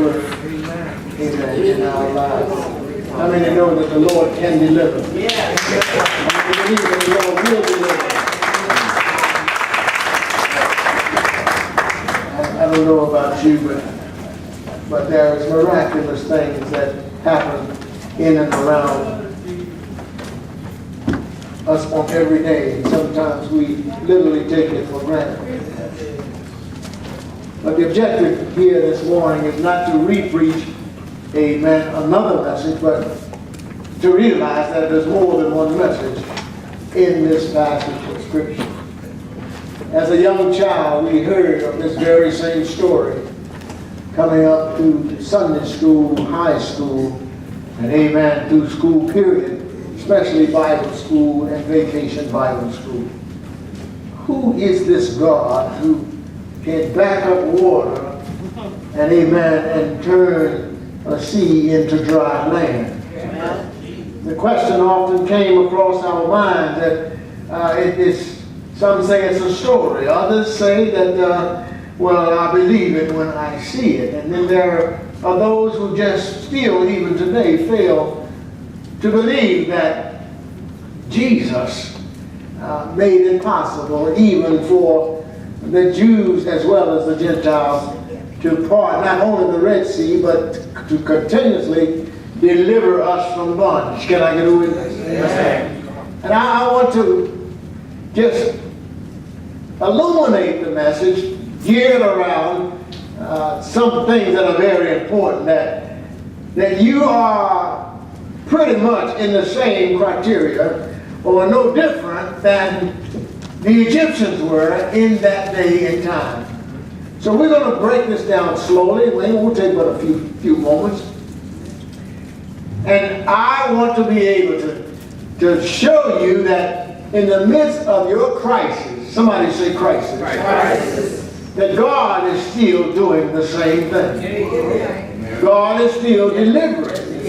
work. Amen. In our lives. How many know that the Lord can deliver? Yeah. How many believe that the Lord will deliver? I don't know about you, but there's miraculous things that happen in and around us on every day. Sometimes we literally take it for granted. But the objective here this morning is not to re-preach, amen, another message, but to realize that there's more than one message in this passage of Scripture. As a young child, we heard of this very same story coming up through Sunday school, high school, and amen, through school period, especially Bible school and vacation Bible school. Who is this God who can back up water and amen, and turn a sea into dry land? Amen. The question often came across our minds that it is, some say it's a story, others say that, well, I believe it when I see it. And then there are those who just still, even today, fail to believe that Jesus made it possible even for the Jews as well as the Gentiles to part not only the Red Sea, but to continuously deliver us from bondage. Can I get a witness? Yes. And I want to just illuminate the message geared around some things that are very important, that you are pretty much in the same criteria or no different than the Egyptians were in that day and time. So we're going to break this down slowly. It won't take but a few moments. And I want to be able to show you that in the midst of your crisis, somebody say crisis, that God is still doing the same thing. God is still delivering.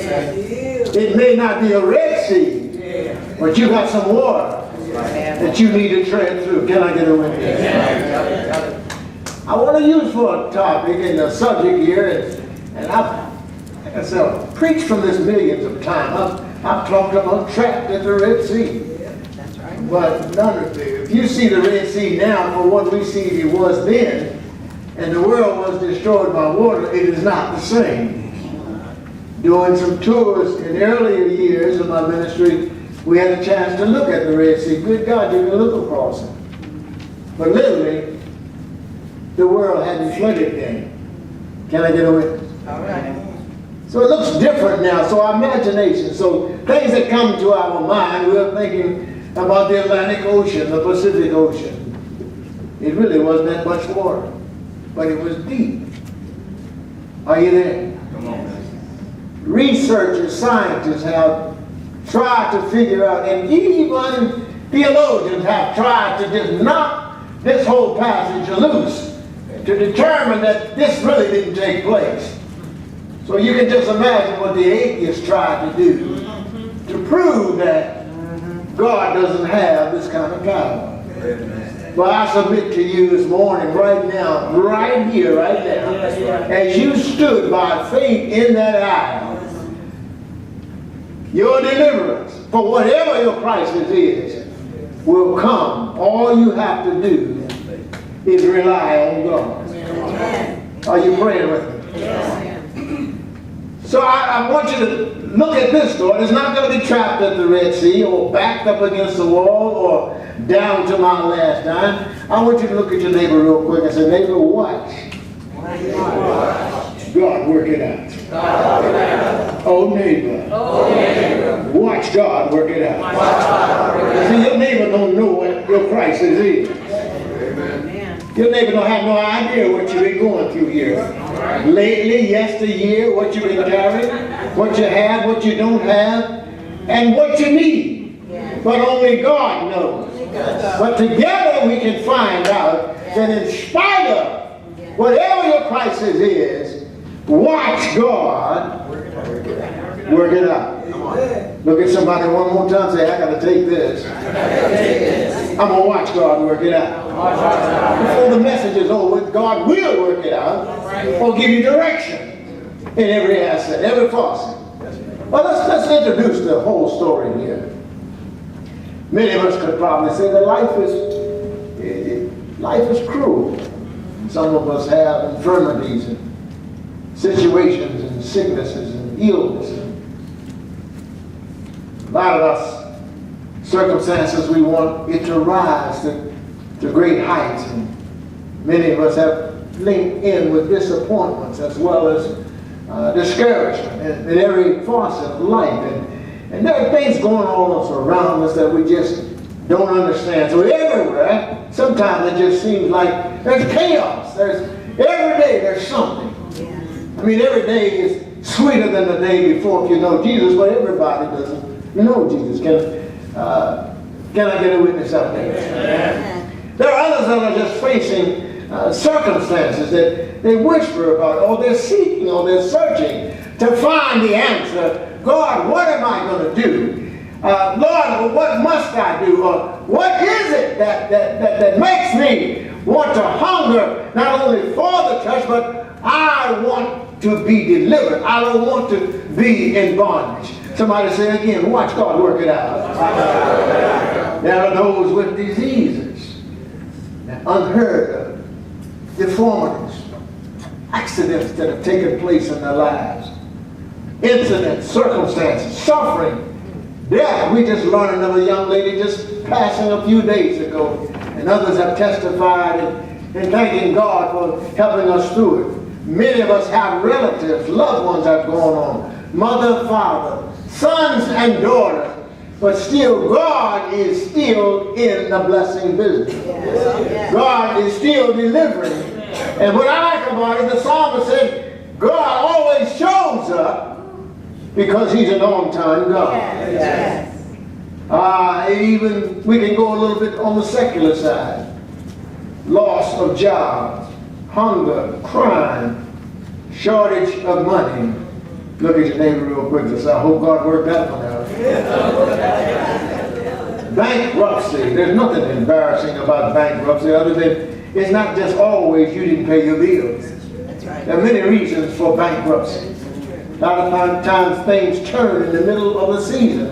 It may not be a Red Sea, but you got some water that you need to tread through. Can I get a witness? I want to use for a topic in the subject here, and I've preached from this millions of times. I've talked about trapped at the Red Sea. But none of it. If you see the Red Sea now for what we see it was then, and the world was destroyed by water, it is not the same. Doing some tours in earlier years of my ministry, we had a chance to look at the Red Sea. Good God, you can look across it. But literally, the world hadn't flooded then. Can I get a witness? All right. So it looks different now. So our imagination, so things that come to our mind, we're thinking about the Atlantic Ocean, the Pacific Ocean. It really wasn't that much water, but it was deep. Are you there? Come on. Researchers, scientists have tried to figure out, and even theologians have tried to just knock this whole passage loose to determine that this really didn't take place. So you can just imagine what the atheists tried to do to prove that God doesn't have this kind of power. But I submit to you this morning, right now, right here, right now, as you stood by faith in that aisle, your deliverance, for whatever your crisis is, will come. All you have to do is rely on God. Are you praying with me? So I want you to look at this door. It's not going to be trapped at the Red Sea or backed up against the wall or down to my last dime. I want you to look at your neighbor real quick and say, neighbor, watch God work it out. Oh, neighbor. Watch God work it out. See, your neighbor don't know what your crisis is. Your neighbor don't have no idea what you've been going through here. Lately, yesteryear, what you've been carrying, what you have, what you don't have, and what you need. But only God knows. But together we can find out that in spite of whatever your crisis is, watch God work it out. Look at somebody one more time and say, I got to take this. I'm going to watch God work it out. Before the message is over, God will work it out or give you direction. in every asset, every facet. Well, let's introduce the whole story here. Many of us could probably say that life is cruel. Some of us have infirmities and situations and sicknesses and illnesses. A lot of us, circumstances, we want it to rise to great heights. And many of us have linked in with disappointments as well as discouragement in every facet of life. And there are things going on around us that we just don't understand. So everywhere, sometimes it just seems like there's chaos. Every day there's something. I mean, every day is sweeter than the day before if you know Jesus, but everybody doesn't know Jesus. Can I get a witness out there? Yeah. There are others that are just facing circumstances that they whisper about, or they're seeking, or they're searching to find the answer. God, what am I going to do? Lord, what must I do? Or what is it that makes me want to hunger not only for the church, but I want to be delivered. I don't want to be in bondage. Somebody say again, watch God work it out. There are those with diseases, unheard of, deformities, accidents that have taken place in their lives, incidents, circumstances, suffering, death. We just learned of a young lady just passing a few days ago, and others have testified and thanking God for helping us through it. Many of us have relatives, loved ones that have gone on, mother, father, sons and daughters, but still God is still in the blessing business. Yes. God is still delivering. And what I like about it, the psalmist said, God always shows up because he's an on-time God. Yes. Even we can go a little bit on the secular side. Loss of jobs, hunger, crime, shortage of money. Look at your neighbor real quick and say, I hope God worked that one out. Bankruptcy. There's nothing embarrassing about bankruptcy other than it's not just always you didn't pay your bills. That's right. There are many reasons for bankruptcy. A lot of times things turn in the middle of the season.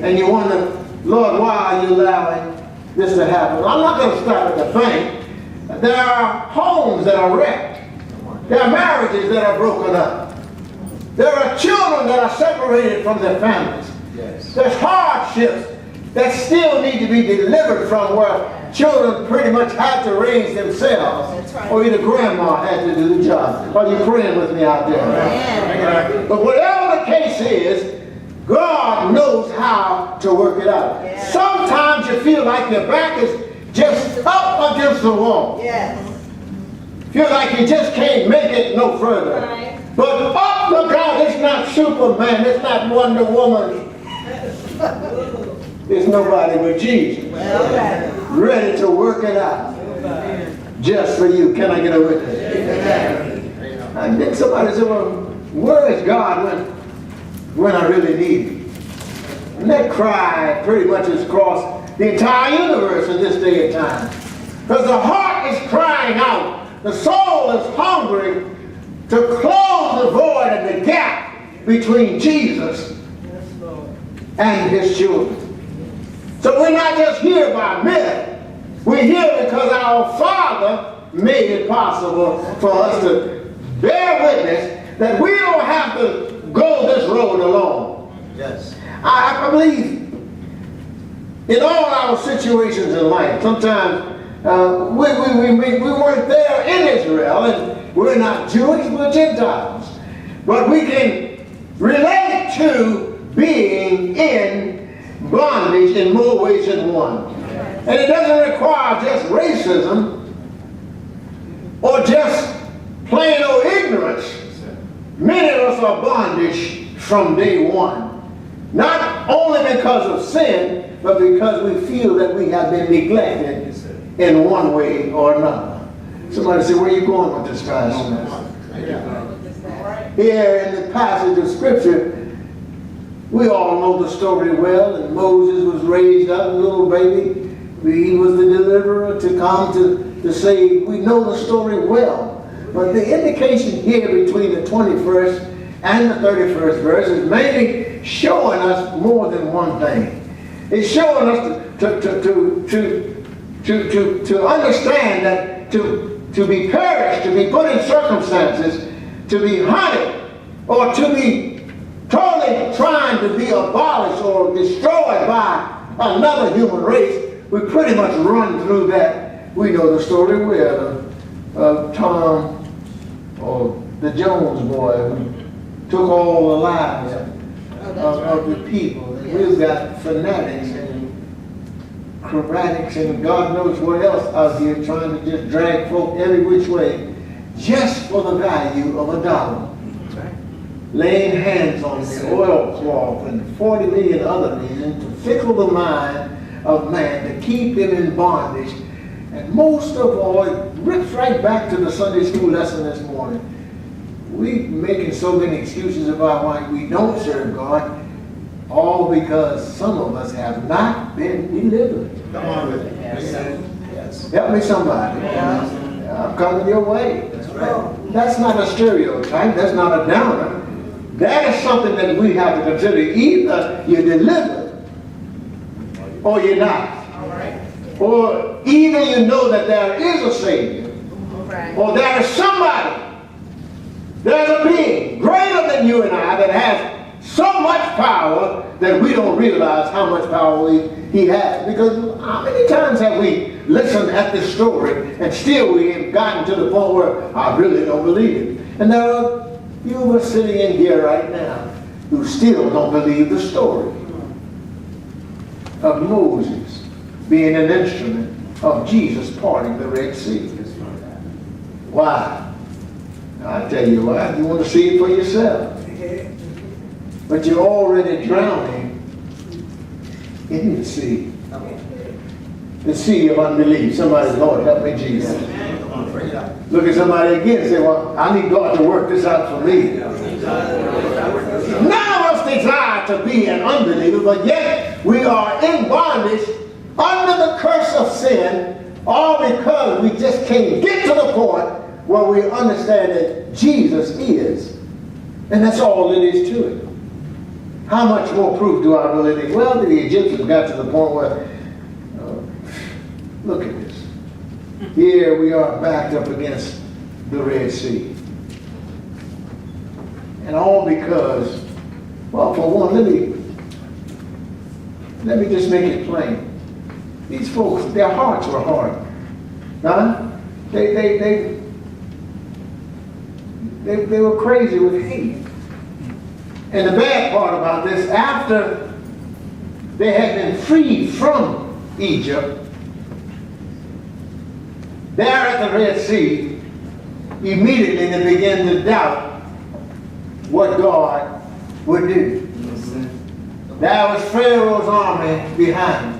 And you wonder, Lord, why are you allowing this to happen? I'm not going to start at the bank. There are homes that are wrecked. There are marriages that are broken up. There are children that are separated from their families. Yes. There's hardships that still need to be delivered from where children pretty much have to raise themselves. That's right. Or either grandma had to do the job. Are you praying with me out there? Right? But whatever the case is, God knows how to work it out. Yeah. Sometimes you feel like your back is just up against the wall. Yes. Feel like you just can't make it no further. Right. But up, look out, it's not Superman, it's not Wonder Woman. It's nobody but Jesus. Ready to work it out. Just for you. Can I get a witness? And then somebody said, well, where is God when I really need him? And that cry pretty much has crossed the entire universe in this day and time. Because the heart is crying out. The soul is hungry to close the void and the gap between Jesus and his children. So we're not just here by myth. We're here because our Father made it possible for us to bear witness that we don't have to go this road alone. Yes. I believe in all our situations in life, sometimes we weren't there in Israel, and we're not Jewish, we're Gentiles. But we can relate to being in bondage in more ways than one. And it doesn't require just racism or just plain old ignorance. Many of us are bondage from day one. Not only because of sin, but because we feel that we have been neglected in one way or another. Somebody say, where are you going with this passage? Here in the passage of Scripture, we all know the story well, and Moses was raised up, a little baby. He was the deliverer to come to save. We know the story well. But the indication here between the 21st and the 31st verse is mainly showing us more than one thing. It's showing us to understand that to be perished, to be put in circumstances, to be hunted, or to be totally trying to be abolished or destroyed by another human race, we pretty much run through that. We know the story where Tom, or the Jones boy, who took all the lives of the people. We've got fanatics and acrobatics and God knows what else out here trying to just drag folk every which way just for the value of $1. Laying hands on the oilcloth and 40 million other reasons to fickle the mind of man, to keep him in bondage. And most of all, it rips right back to the Sunday school lesson this morning. We're making so many excuses about why we don't serve God, all because some of us have not been delivered. Come on with it. Yes. Help me somebody. I'm coming your way. That's right. That's not a stereotype. That's not a downer. That is something that we have to consider. Either you're delivered or you're not. All right. Or either you know that there is a Savior, or there is somebody, there's a being greater than you and I that has so much power that we don't realize how much power he has. Because how many times have we listened at this story and still we have gotten to the point where I really don't believe it. And there are you of us sitting in here right now who still don't believe the story of Moses being an instrument of Jesus parting the Red Sea. Why? I'll tell you why. You want to see it for yourself. But you're already drowning in the sea. The sea of unbelief. Somebody, Lord, help me, Jesus. Look at somebody again and say, well, I need God to work this out for me. None of us desire to be an unbeliever, but yet we are in bondage under the curse of sin, all because we just can't get to the point where we understand that Jesus is. And that's all it is to it. How much more proof do I really need? Well, the Egyptians got to the point where, look at this. Here we are backed up against the Red Sea. And all because, well, for one, let me just make it plain. These folks, their hearts were hard. Huh? They were crazy with hate. And the bad part about this, after they had been freed from Egypt, there at the Red Sea, immediately they began to doubt what God would do. There was Pharaoh's army behind them,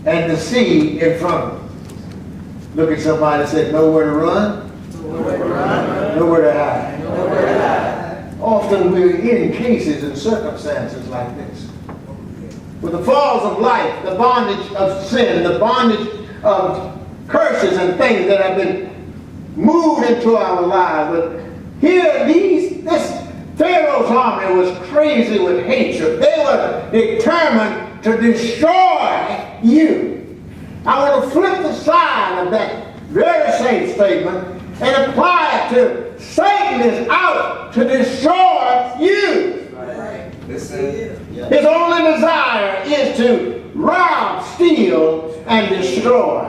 and the sea in front of them. Look at somebody and say, nowhere to run, nowhere to hide. Nowhere to hide. Often we're in cases and circumstances like this. With the falls of life, the bondage of sin, the bondage of curses and things that have been moved into our lives. But here, this Pharaoh's army was crazy with hatred. They were determined to destroy you. I want to flip the side of that very same statement and apply it to Satan is out to destroy you. His only desire is to rob, steal, and destroy.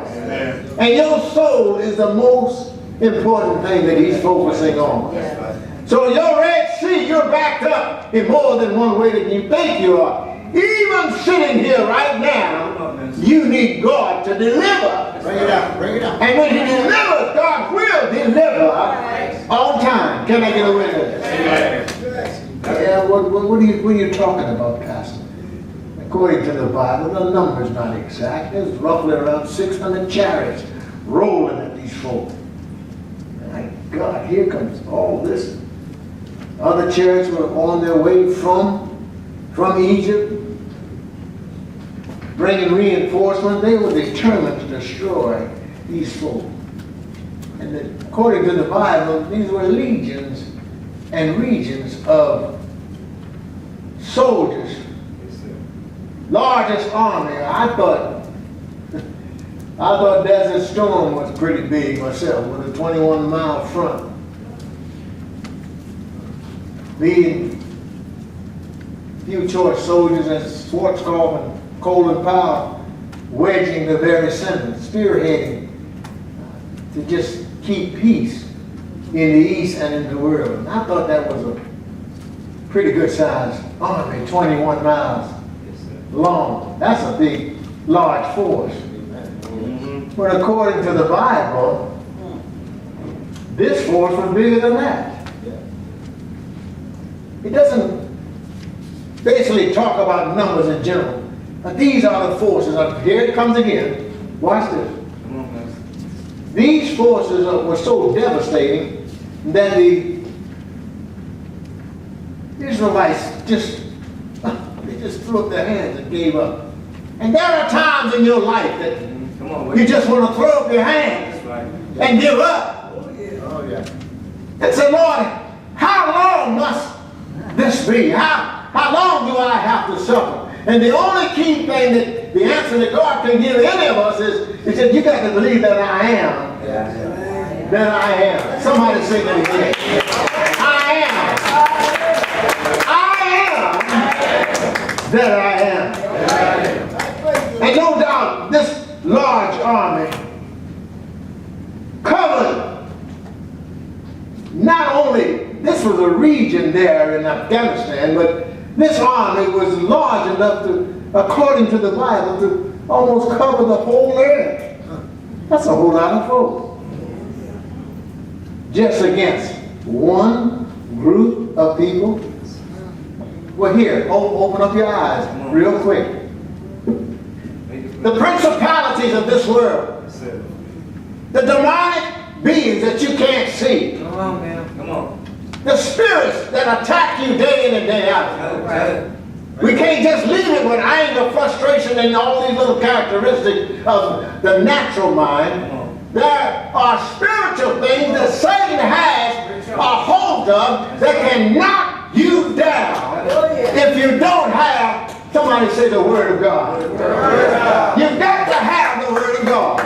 And your soul is the most important thing that he's focusing on. So your Red Sea, you're backed up in more than one way than you think you are. Even sitting here right now, you need God to deliver. Bring it out. Bring it out. And when he delivers, God will deliver on time. Can I get a witness? Yeah, what are you talking about, Pastor? According to the Bible, the number's not exact. There's roughly around 600 chariots rolling at these folk. My God, here comes all this. Other chariots were on their way from Egypt, bringing reinforcements. They were determined to destroy these folk. And And according to the Bible, these were legions and regions of soldiers. Largest army. I thought Desert Storm was pretty big myself, with a 21-mile front. Leading few choice soldiers as Schwarzkopf and Colin Powell, wedging the very center, spearheading to just keep peace in the East and in the world. And I thought that was a pretty good sized army, 21 miles long. That's a big, large force. But according to the Bible, this force was bigger than that. It doesn't basically talk about numbers in general. But these are the forces. Here it comes again. Watch this. These forces were so devastating that the Israelites just threw up their hands and gave up. And there are times in your life that you just want to throw up your hands and give up. Oh, yeah. And say, Lord, how long must this be? How long do I have to suffer? And the only key thing that the answer that God can give any of us is that you got to believe that I am. Yeah. That I am. Somebody say that again. I am. That I am. And no doubt this large army covered not only, this was a region there in Afghanistan, but this army was large enough to, according to the Bible, to almost cover the whole earth. That's a whole lot of folks. Just against one group of people. Well, here, open up your eyes real quick. The principalities of this world, the demonic beings that you can't see, Come on, man. Come on. the spirits that attack you day in and day out. Right. We can't just leave it with anger, frustration, and all these little characteristics of the natural mind. There are spiritual things that Satan has a hold of that can knock you down if you don't have, somebody say, the Word of God. You've got to have the Word of God.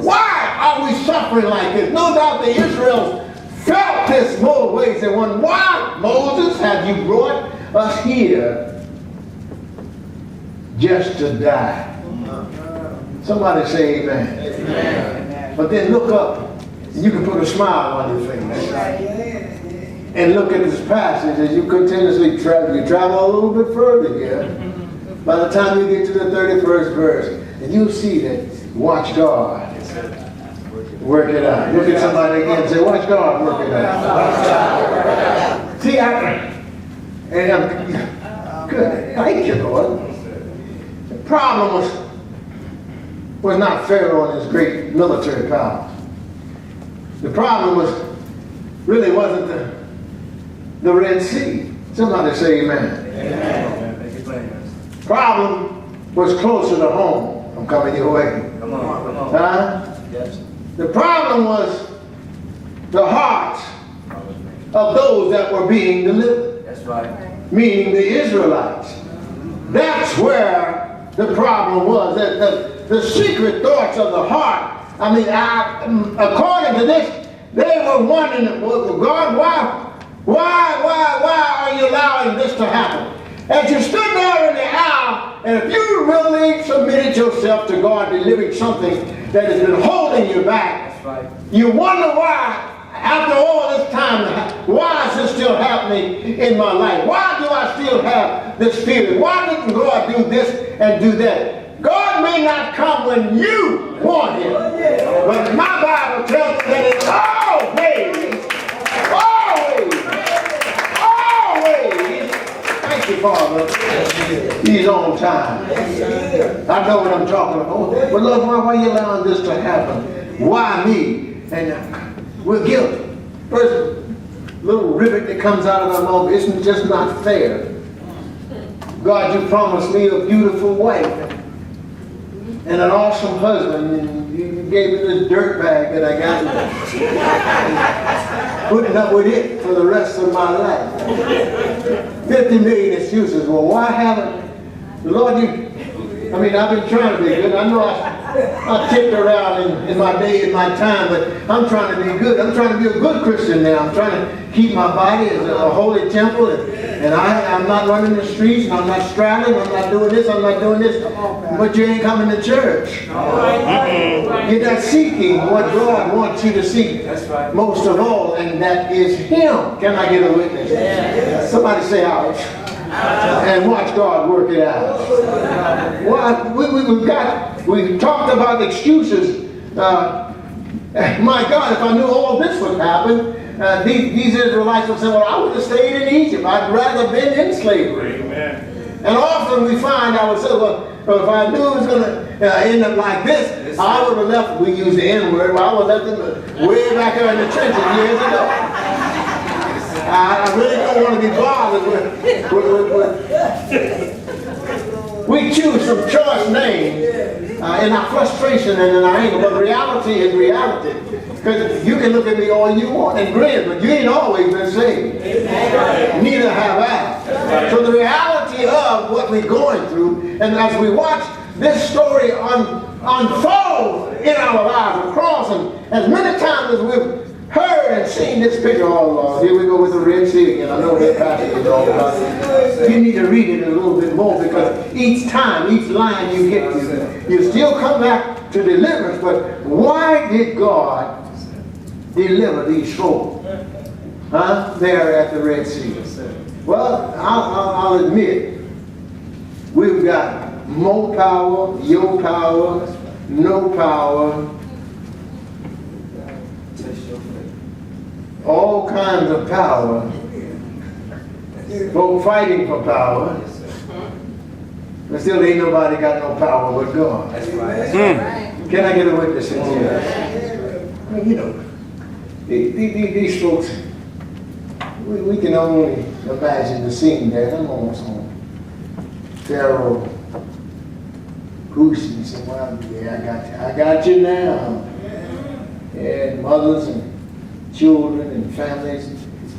Why are we suffering like this? No doubt the Israelites felt this more ways than one. Why, Moses, have you brought us here just to die? Somebody say amen. Amen. But then look up, and you can put a smile on your face. And look at this passage as you continuously travel. You travel a little bit further here. By the time you get to the 31st verse, and you'll see that, watch God work it out. Look at somebody again and say, watch God work it out. See, good. Thank you, Lord. The problem was not Pharaoh and his great military power. The problem really wasn't the Red Sea. Somebody say amen. Amen. The problem was closer to home. I'm coming your way. Come on. Huh? Yes. The problem was the hearts of those that were being delivered. That's right. Meaning the Israelites. That's where the problem was. That the secret thoughts of the heart. I mean, according to this, they were wondering, well, God, why are you allowing this to happen? As you stood there in the aisle, and if you really submitted yourself to God, delivering something that has been holding you back, That's right. you wonder why, after all this time, why is this still happening in my life? Why do I still have this feeling? Why didn't God do this and do that? God may not come when you want Him, but my Bible tells me that it's always, thank you, Father, He's on time. I know what I'm talking about. But Lord, why are you allowing this to happen? Why me? And we're guilty. First little ribbit that comes out of our mouth isn't just not fair. God, you promised me a beautiful wife and an awesome husband, You gave me this dirt bag that I got. Putting up with it for the rest of my life. 50 million excuses. Well, why haven't the Lord, I've been trying to be good. I know I tipped around in my day and my time, but I'm trying to be good. I'm trying to be a good Christian now. I'm trying to keep my body as a holy temple, and I'm not running the streets, and I'm not straddling, I'm not doing this, I'm not doing this. But you ain't coming to church. You're not seeking what God wants you to seek most of all, and that is Him. Can I get a witness? Somebody say ouch. And watch God work it out. Well, we talked about excuses. My God, if I knew all this would happen, these Israelites would say, well, I would have stayed in Egypt. I'd rather been in slavery. Amen. And often we find ourselves, well, if I knew it was going to end up like this, I would have left, we use the N-word, I would have left them way back there in the trenches years ago. I really don't want to be bothered with. We choose some choice names in our frustration and in our anger, but reality is reality. Because you can look at me all you want and grin, but you ain't always been saved. Neither have I. So the reality of what we're going through, and as we watch this story unfold in our lives across, and as many times as we've heard and seen this picture, oh Lord, here we go with the Red Sea again. I know that passage is all about it. You need to read it a little bit more, because each time, each line you get to, you still come back to deliverance. But why did God deliver these folk there at the Red Sea? Well, I'll admit, we've got more power, your power, no power, all kinds of power, folk fighting for power, but still ain't nobody got no power but God. That's right. Can I get a witness in here? Well, you know, these folks, we can only imagine the scene there. I'm almost home. Pharaoh, Cushi, said, well, yeah, I got you now. And mothers and children and families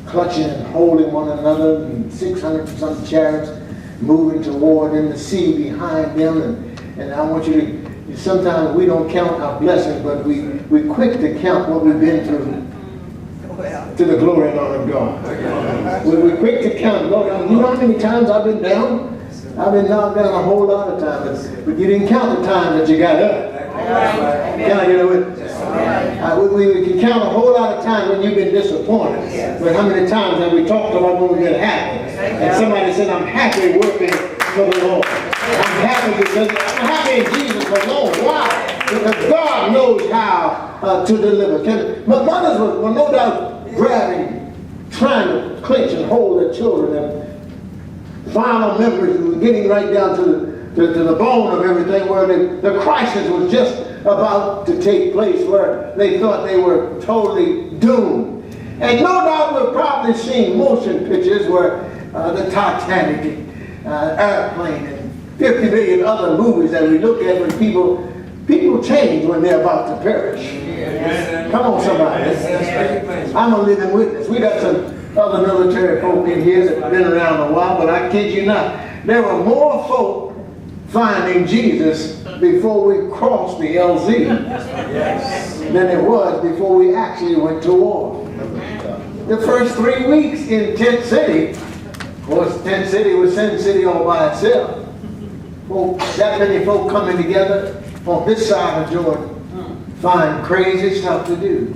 clutching and holding one another, and 600 and some chariots moving toward them, the sea behind them. And I want you to, sometimes we don't count our blessings, but we're quick to count what we've been through to the glory and honor of God. We're quick to count, Lord, you know how many times I've been down? I've been knocked down a whole lot of times, but you didn't count the time that you got up. Can I get a witness? We can count a whole lot of times when you've been disappointed. But how many times have we talked about when we've been happy? And somebody said, I'm happy working for the Lord. I'm happy because I'm happy in Jesus alone. Why? Because God knows how to deliver. But mothers were no doubt grabbing, trying to clench and hold their children. And final members were getting right down to the bone of everything, where the crisis was just about to take place, where they thought they were totally doomed. And no doubt we've probably seen motion pictures where the Titanic, Airplane, and 50 million other movies that we look at when people change when they're about to perish. Come on, somebody. I'm a living witness. We got some other military folk in here that have been around a while, but I kid you not, there were more folk finding Jesus before we crossed the LZ than it was before we actually went to war. The first 3 weeks in Tent City, of course, Tent City was Sin City all by itself. That many folk coming together on this side of Jordan find crazy stuff to do.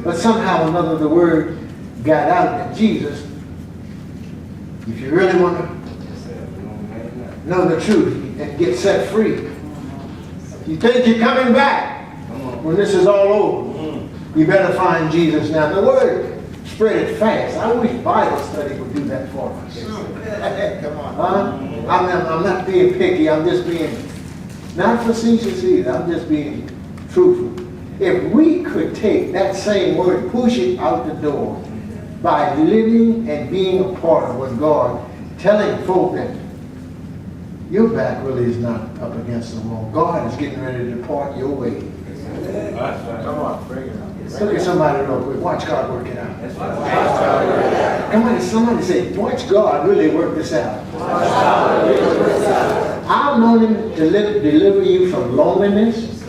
But somehow or another the word got out that Jesus, if you really want to know the truth and get set free, you think you're coming back when this is all over, you better find Jesus now. The word spread it fast. I wish Bible study would do that for us. Come on. I'm not being picky. I'm just being, not facetious either. I'm just being truthful. If we could take that same word, push it out the door by living and being a part of what God, telling folk that your back really is not up against the wall. God is getting ready to part your way. Come on, bring it up. Look at somebody real quick. Watch God work it out. Come on, somebody say, watch God really work this out. I've known him to deliver you from loneliness,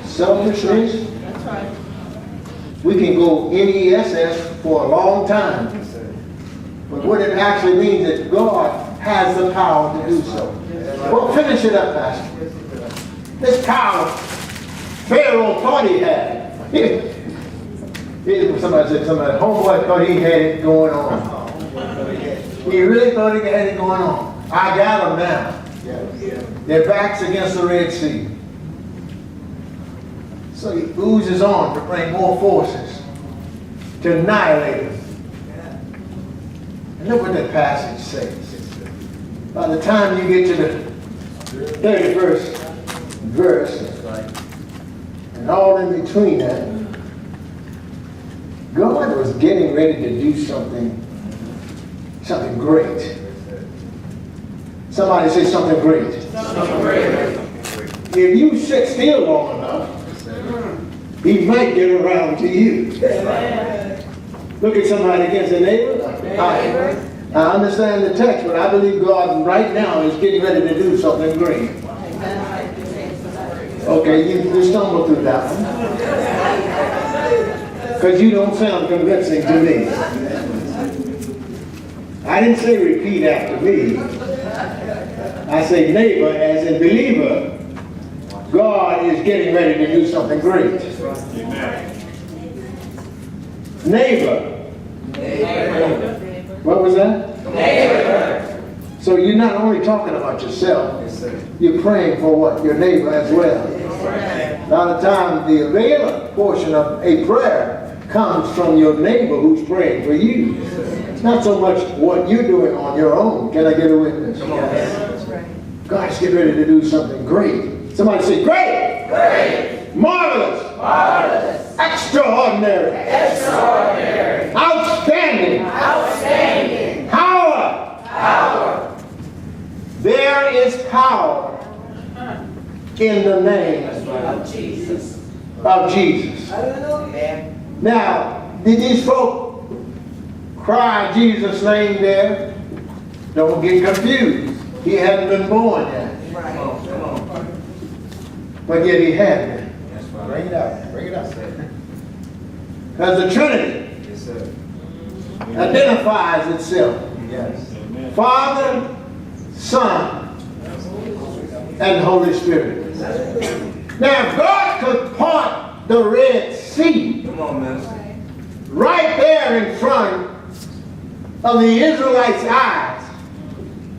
selfishness. That's right. We can go NESS for a long time. But what it actually means is God has the power to do so. Well, finish it up, Pastor. This power Pharaoh thought he had. Somebody said, homeboy thought he had it going on. He really thought he had it going on. I got them now. Their backs against the Red Sea. So he oozes on to bring more forces to annihilate them. And look what that passage says. By the time you get to the 31st verse, and all in between that, God was getting ready to do something great. Somebody say something great. Something great. If you sit still long enough, he might get around to you. Look at somebody against a neighbor. I understand the text, but I believe God right now is getting ready to do something great. Okay, you stumbled through that one. Because you don't sound convincing to me. I didn't say repeat after me. I say neighbor as in believer. God is getting ready to do something great. Neighbor. What was that? Neighbor. So you're not only talking about yourself, you're praying for what? Your neighbor as well. A lot of times the availer portion of a prayer comes from your neighbor who's praying for you. It's not so much what you're doing on your own. Can I get a witness? God's getting ready to do something great. Somebody say great. Great. Marvelous. Marvelous. Extraordinary. Extraordinary. Outstanding. Outstanding. Power. Power. There is power in the name of Jesus. Of Jesus. Now, did these folk cry Jesus' name there? Don't get confused. He hadn't been born yet. But yet he had been. Bring it up. Bring it up. Because the Trinity identifies itself. Yes. Father, Son, and Holy Spirit. Now, if God could part the Red Sea right there in front of the Israelites' eyes,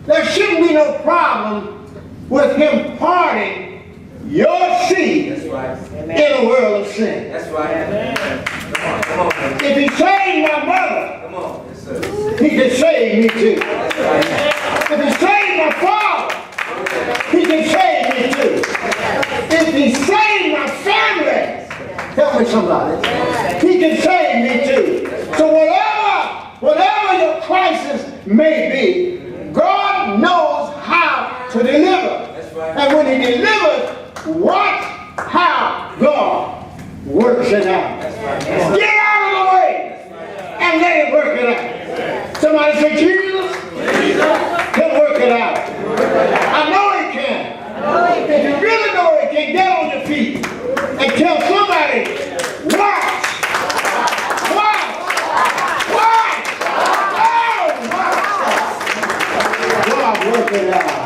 there shouldn't be no problem with him parting your seed in a world of sin. That's right. Come on. If he saved my mother, Come on. Yes, sir. he can save me too. That's right. If he saved my father, he can save me too. If he saved my family, help me somebody, he can save me too. So whatever your crisis may be, God knows how to deliver. And when he delivers, watch how God works it out. Get out of the way and let him work it out. Somebody say, Jesus can work it out. I know he can. If you really know he can, get on your feet and tell somebody, watch. Watch. Watch. Oh, watch. God work it out.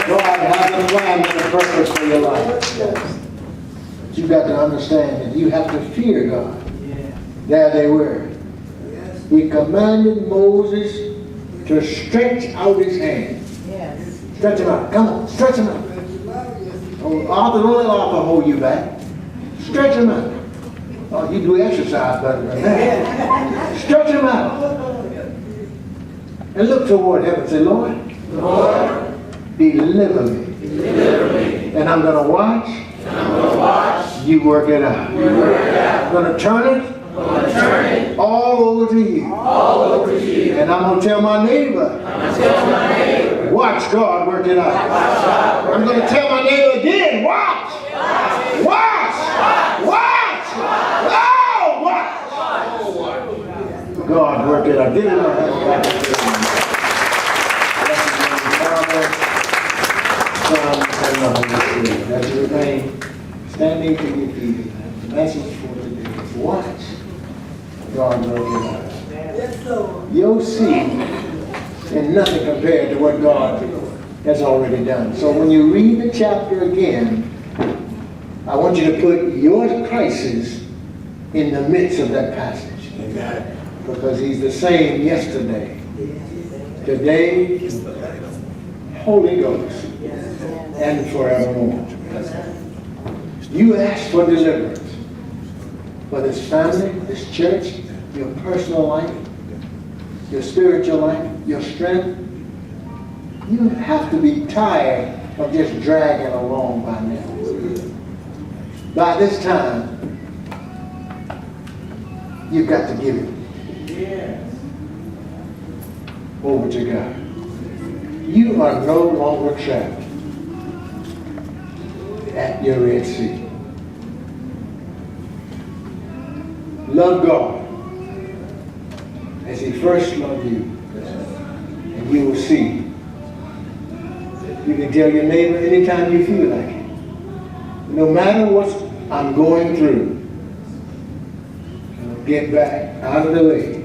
God has a plan and a purpose for your life. But you got to understand that you have to fear God. There they were. He commanded Moses to stretch out his hand. Stretch him out. Come on, stretch him out. Arthur, don't let Arthur hold you back. Stretch him out. Oh, you do exercise better than that. Stretch him out. And look toward heaven. Say, Lord, deliver me. And I'm going to watch. You work it out. I'm going to turn it all over to you. And I'm going to tell my neighbor, watch God work it out. I'm going to tell my neighbor again, watch. God work it out. Give him a hand. Father, Son, and the Holy Spirit. As you remain standing to your feet, the message for today is watch God work it out. You'll see and nothing compared to what God has already done. So when you read the chapter again, I want you to put your crisis in the midst of that passage. Amen. Because he's the same yesterday, today, Holy Ghost, and forevermore. You ask for deliverance for this family, this church, your personal life, your spiritual life, your strength. You have to be tired of just dragging along by now. By this time, you've got to give it over to God. You are no longer trapped at your Red Sea. Love God as he first loved you, and you will see. You can tell your neighbor anytime you feel like it. No matter what I'm going through, get back out of the way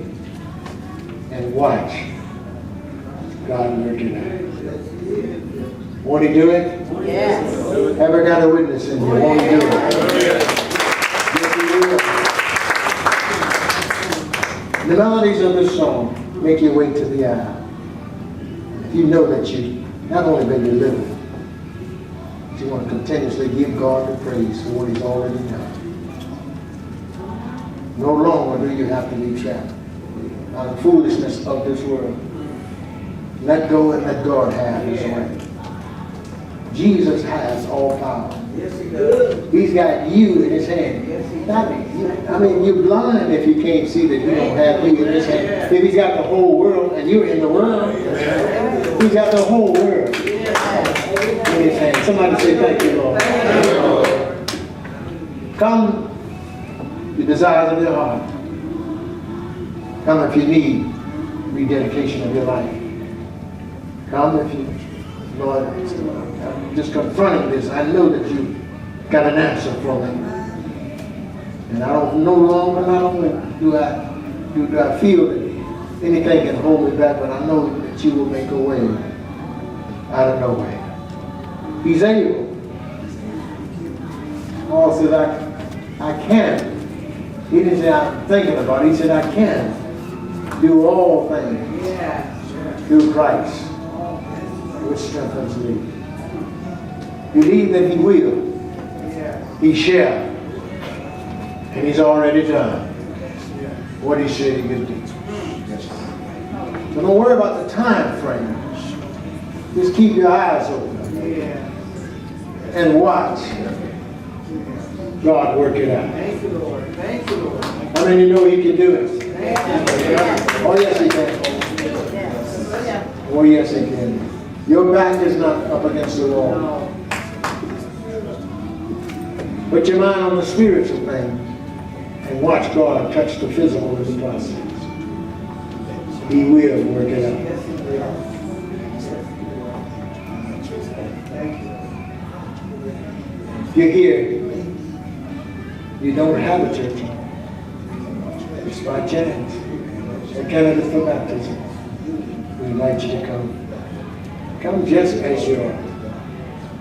and watch God work it out. Won't he do it? Yes. Ever got a witness in you? Won't he do it? Yes, he will. The melodies of this song make you wait to the aisle. If you know that you not only been delivered, but you want to continuously give God the praise for what he's already done. No longer do you have to be trapped by the foolishness of this world. Let go and let God have his way. Jesus has all power. Yes, he does. He's got you in his hand. Yes, he I mean, you're blind if you can't see that he don't have you in his hand. If he's got the whole world and you're in the world, he's got the whole world in his hand. Somebody say thank you, Lord. Come, the desires of your heart. Come if you need rededication of your life. Come if you, Lord, I'm just confronting this. I know that you got an answer for me. And I don't no longer, not only do I feel that anything can hold me back, but I know that you will make a way out of no way. He's able. Paul said, I can. He didn't say I'm thinking about it. He said, I can do all things through Christ, which strengthens me. Believe that he will. He shall. And he's already done what he said he would do. So don't worry about the time frame. Just keep your eyes open and watch God work it out. Thank you, Lord. Thank you, Lord. How many know he can do it? Oh, yes, he can. Oh, yes, he can. Your back is not up against the wall. Put your mind on the spiritual thing and watch God touch the physical in the process. He will work it out. You're here. You don't have a church. It's by chance. A candidate for baptism. We invite you to come. Come just as you are.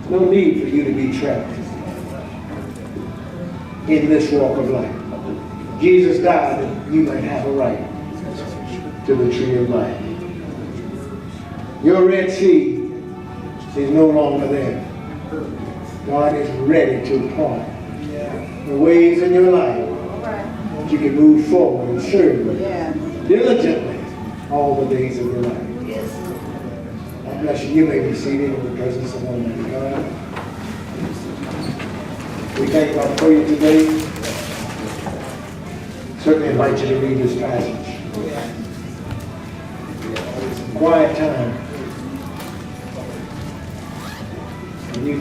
No need for you to be trapped in this walk of life. Jesus died that you might have a right to the tree of life. Your Red Sea is no longer there. God is ready to part the ways in your life that you can move forward and serve diligently all the days of your life. God bless you. You may be seated in the presence of Almighty God. We thank God for you today. Certainly invite you to read this passage. Quiet time. And you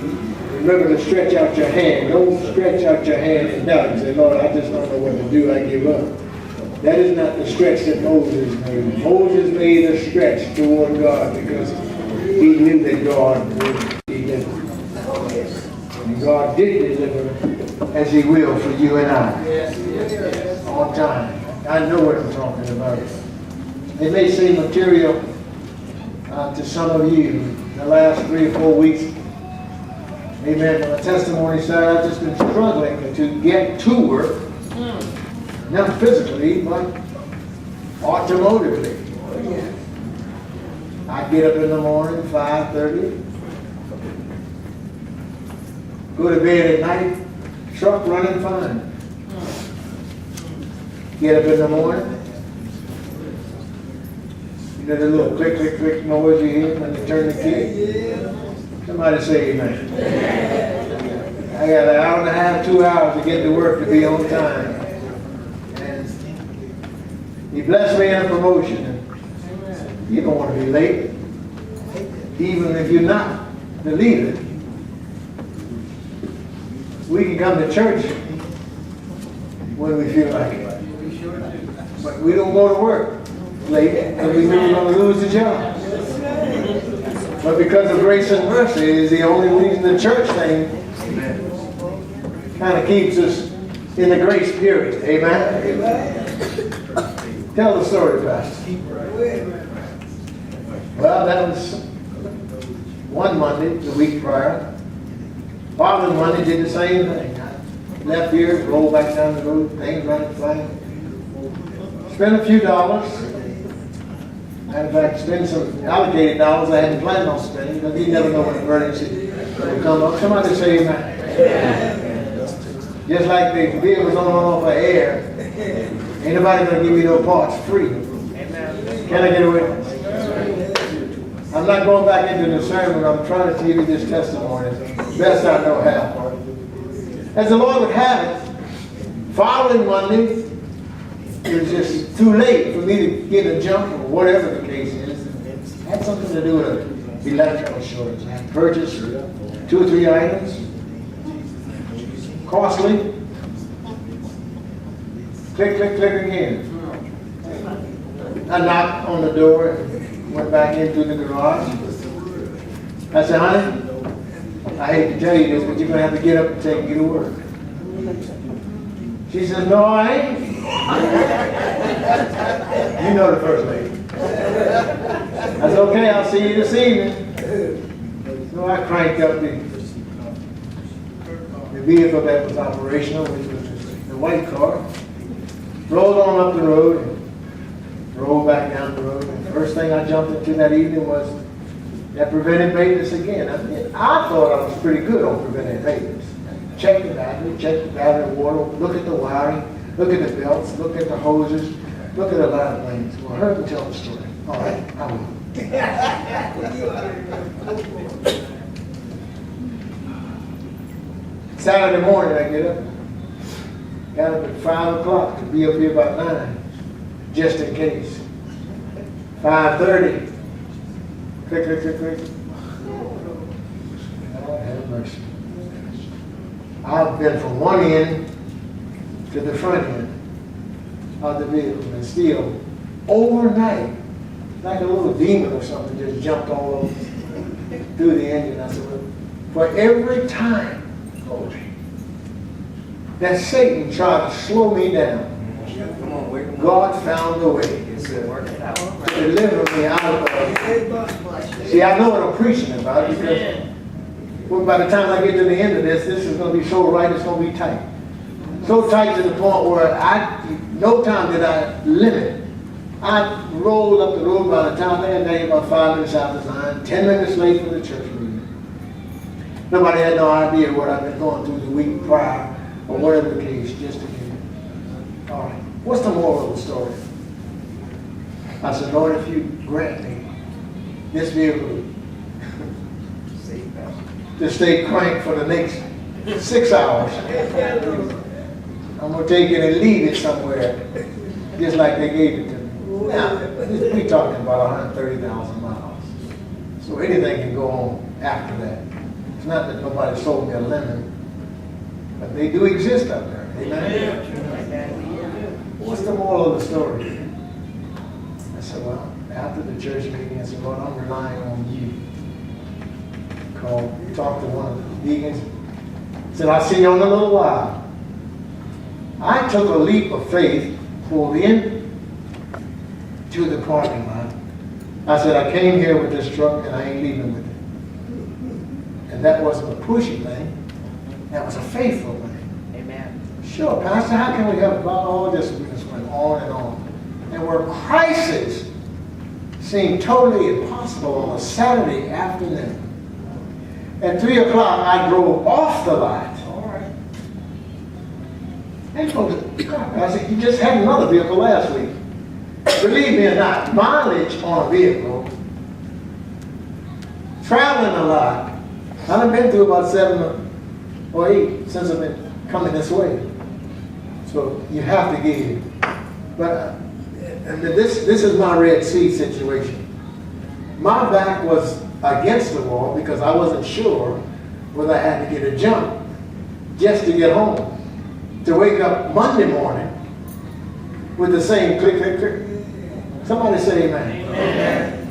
remember to stretch out your hand. Don't stretch out your hand and doubt and say, Lord, I just don't know what to do. I give up. That is not the stretch that Moses made. Moses made a stretch toward God because he knew that God would deliver. And God did deliver as he will for you and I. On time. I know what I'm talking about. It may seem material to some of you in the last 3 or 4 weeks. Amen. On the testimony side, I've just been struggling to get to work. Not physically, but automotively. I get up in the morning, 5:30. Go to bed at night, truck running fine. Get up in the morning. You know the little click, click, click noise you hear when they turn the key? Somebody say amen. I got an hour and a half, 2 hours to get to work to be on time. And he blessed me in a promotion. You don't want to be late. Even if you're not the leader. We can come to church when we feel like it. But we don't go to work late because we knew we were going to lose the job. But because of grace and mercy is the only reason the church thing kind of keeps us in the grace period. Amen? Tell the story, Pastor. Well, that was one Monday, the week prior. Following Monday did the same thing. I left here, rolled back down the road, things running fine. Spent a few dollars. In fact, spend some allocated dollars I hadn't planned on spending, because you never know when emergency will come up. Somebody say amen. Just like the vehicle's on and off of air, ain't nobody going to give you no parts free. Can I get a witness? I'm not going back into the sermon. I'm trying to give you this testimony best I know how. As the Lord would have it, following Monday, it was just too late for me to get a jump or whatever the case is. It had something to do with an electrical shortage. I had purchased 2 or 3 items. Costly. Click, click, click again. I knocked on the door and went back into the garage. I said, honey, I hate to tell you this, but you're going to have to get up and take me to work. She says, no, I ain't. You know the first lady. I said, okay, I'll see you this evening. So I cranked up the vehicle that was operational, which was the white car. Rolled on up the road and rolled back down the road. And the first thing I jumped into that evening was that preventive maintenance again. I thought I was pretty good on preventive maintenance. Check the battery, water, look at the wiring, look at the belts, look at the hoses, look at a lot of things. Well, hurry and tell the story. All right, I will. Saturday morning I get up. Got up at 5 o'clock to be up here about 9, just in case. 5:30. Click, click, click, click. God have mercy. I've been from one end to the front end of the vehicle, and still overnight, like a little demon or something just jumped all over through the engine. I said, well, for every time that Satan tried to slow me down, God found a way to deliver me out of it. See, I know what I'm preaching about, because well, by the time I get to the end of this is going to be so right, it's going to be tight. So tight to the point where no time did I limit. I rolled up the road by the time I had there about 5 minutes after 9, 10 minutes late for the church meeting. Nobody had no idea what I've been going through the week prior, or whatever the case, just to get it. All right, what's the moral of the story? I said, Lord, if you grant me this vehicle to stay cranked for the next 6 hours, I'm going to take it and leave it somewhere, just like they gave it to me. Now, we're talking about 130,000 miles. So anything can go on after that. It's not that nobody sold me a lemon, but they do exist out there. Amen? what's the moral of the story? I said, well, after the church meeting, I said, Lord, I'm relying on you. Talked to one of the deacons. Said, I'll see you in a little while. I took a leap of faith, pulled in to the parking lot. I said, I came here with this truck and I ain't leaving with it. And that wasn't a pushy thing. That was a faithful thing. Amen. Sure, Pastor, how can we help? About all this? We just went on and on. And where crisis seemed totally impossible on a Saturday afternoon, at 3 o'clock, I drove off the lot. All right. And told God, I said, you just had another vehicle last week. Believe me or not, mileage on a vehicle, traveling a lot. I've been through about 7 or 8 since I've been coming this way. So you have to give. But this is my Red Sea situation. My back was against the wall because I wasn't sure whether I had to get a jump just to get home. To wake up Monday morning with the same click, click, click. Somebody say amen. Amen.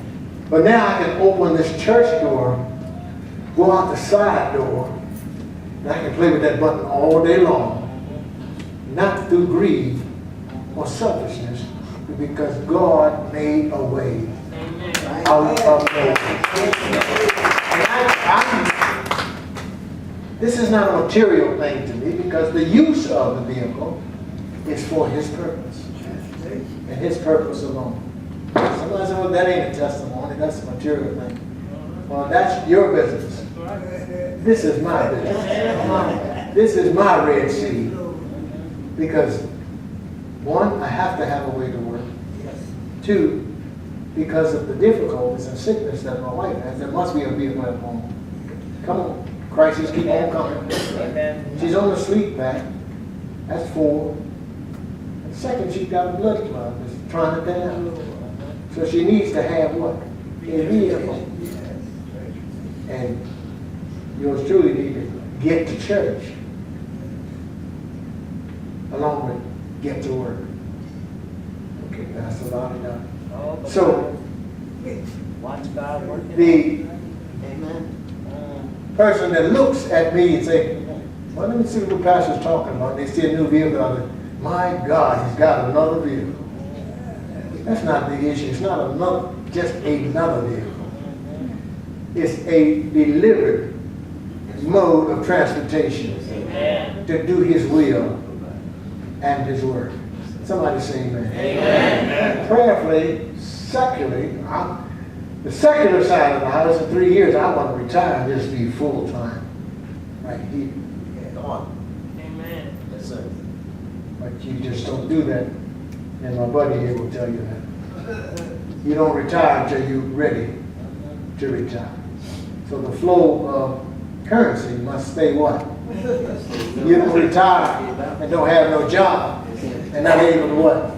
But now I can open this church door, go out the side door, and I can play with that button all day long. Not through greed or selfishness, but because God made a way out of no way. This is not a material thing to me because the use of the vehicle is for His purpose and His purpose alone. Somebody said, well, that ain't a testimony, that's a material thing. Well, that's your business. This is my business. This is my Red Sea. Because, one, I have to have a way to work. 2, because of the difficulties and sickness that my wife has, there must be a vehicle at home. Come on. Crisis keep on coming. Amen. She's on the sleep pack. That's 4. And second, she's got a blood clot that's trying to down. So she needs to have what? A vehicle. And yours truly need to get to church along with get to work. Okay, that's a lot enough. So watch God working. the Amen. person that looks at me and say, well, let me see what the pastor's talking about. They see a new vehicle. I go, my God, he's got another vehicle. That's not the issue. It's not another, just another vehicle. It's a delivered mode of transportation to do His will and His work. Somebody say amen. Amen. Prayerfully, secularly, the secular side of the house, in 3 years, I want to retire and just be full time. Right here. Come on. Amen. Yes, sir. But you just don't do that. And my buddy here will tell you that. You don't retire until you're ready to retire. So the flow of currency must stay what? You don't retire and don't have no job and not able to what?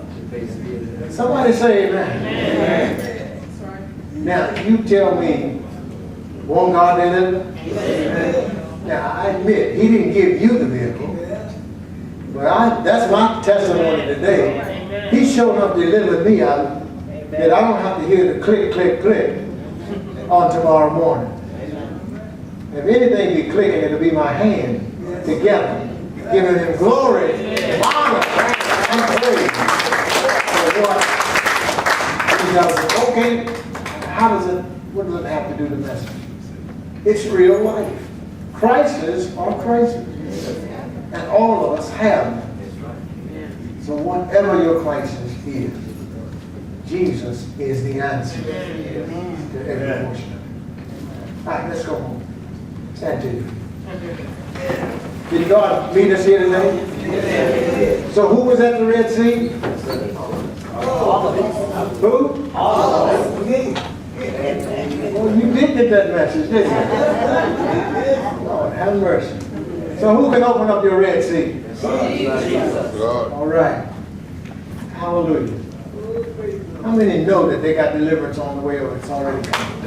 Somebody say amen. Amen. Now you tell me, won't God deliver? Now I admit He didn't give you the vehicle, but that's my testimony today. He showed up delivered me out that I don't have to hear the click, click, click on tomorrow morning. If anything be clicking, it'll be my hand together, giving Him glory, honor, and praise. So what? Okay, what does it have to do with the message? It's real life. Crises are crises. And all of us have them. So whatever your crisis is, Jesus is the answer to every portion of it. All right, let's go home. Stand to you. Did God meet us here today? So who was at the Red Sea? All of us. Who? All of us. Well, you did get that message, didn't you? Lord, have mercy. So who can open up your Red Sea? Jesus. All right. Hallelujah. How many know that they got deliverance on the way or it's already coming?